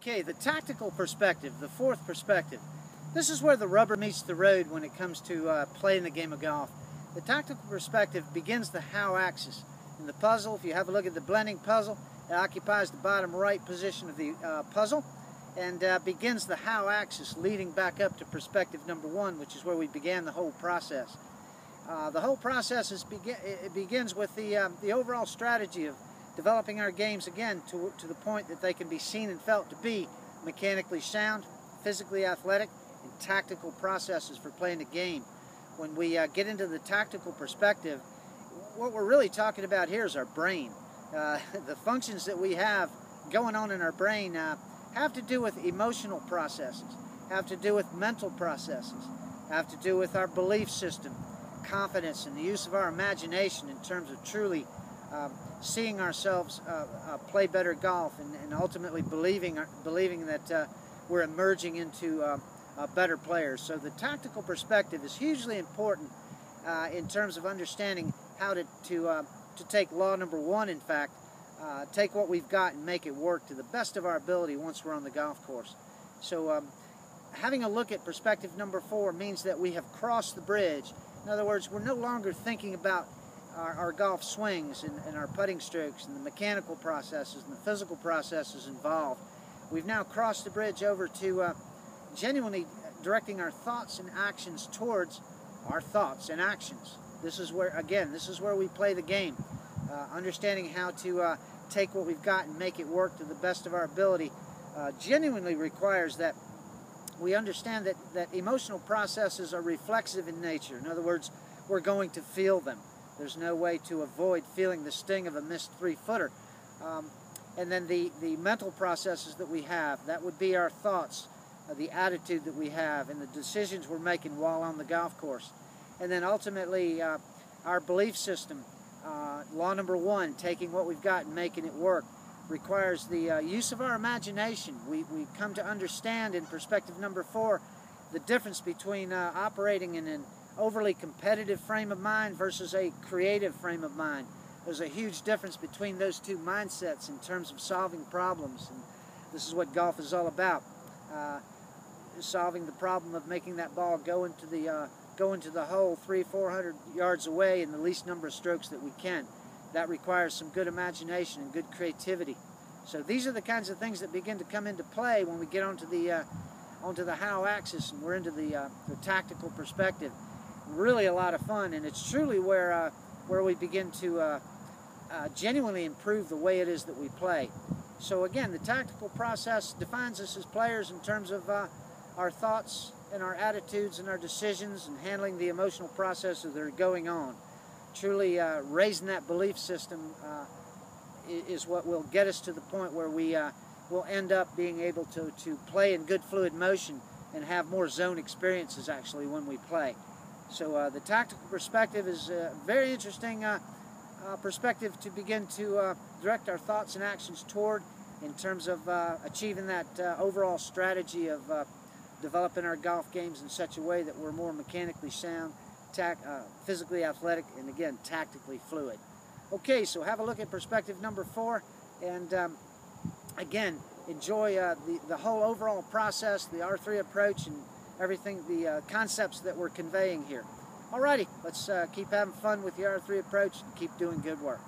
Okay, the tactical perspective, the fourth perspective. This is where the rubber meets the road when it comes to playing the game of golf. The tactical perspective begins the how axis. In the puzzle, if you have a look at the blending puzzle, it occupies the bottom right position of the puzzle and begins the how axis leading back up to perspective number one, which is where we began the whole process. The whole process begins with the overall strategy of developing our games again to the point that they can be seen and felt to be mechanically sound, physically athletic, and tactical processes for playing the game. When we get into the tactical perspective, what we're really talking about here is our brain. The functions that we have going on in our brain have to do with emotional processes, have to do with mental processes, have to do with our belief system, confidence, and the use of our imagination in terms of truly seeing ourselves play better golf and ultimately believing that we're emerging into better players. So the tactical perspective is hugely important in terms of understanding how to take law number one, in fact, take what we've got and make it work to the best of our ability once we're on the golf course. So having a look at perspective number four means that we have crossed the bridge. In other words, we're no longer thinking about our golf swings and our putting strokes and the mechanical processes and the physical processes involved. We've now crossed the bridge over to genuinely directing our thoughts and actions towards our thoughts and actions. This is where, again, this is where we play the game. Understanding how to take what we've got and make it work to the best of our ability genuinely requires that we understand that emotional processes are reflexive in nature. In other words, we're going to feel them. There's no way to avoid feeling the sting of a missed three-footer. And then the mental processes that we have, that would be our thoughts, the attitude that we have, and the decisions we're making while on the golf course. And then ultimately, our belief system, law number one, taking what we've got and making it work, requires the use of our imagination. We come to understand in perspective number four the difference between operating in an overly competitive frame of mind versus a creative frame of mind. There's a huge difference between those two mindsets in terms of solving problems, and this is what golf is all about. Solving the problem of making that ball go into the hole 300-400 yards away in the least number of strokes that we can. That requires some good imagination and good creativity. So these are the kinds of things that begin to come into play when we get onto the how axis and we're into the tactical perspective. Really a lot of fun, and it's truly where we begin to genuinely improve the way it is that we play. So again, the tactical process defines us as players in terms of our thoughts and our attitudes and our decisions and handling the emotional processes that are going on. Truly raising that belief system is what will get us to the point where we will end up being able to play in good fluid motion and have more zone experiences actually when we play. So the tactical perspective is a very interesting perspective to begin to direct our thoughts and actions toward in terms of achieving that overall strategy of developing our golf games in such a way that we're more mechanically sound, physically athletic, and again, tactically fluid. Okay, so have a look at perspective number four, and again, enjoy the whole overall process, the R3 approach, and everything, the concepts that we're conveying here. Alrighty, let's keep having fun with the R3 approach and keep doing good work.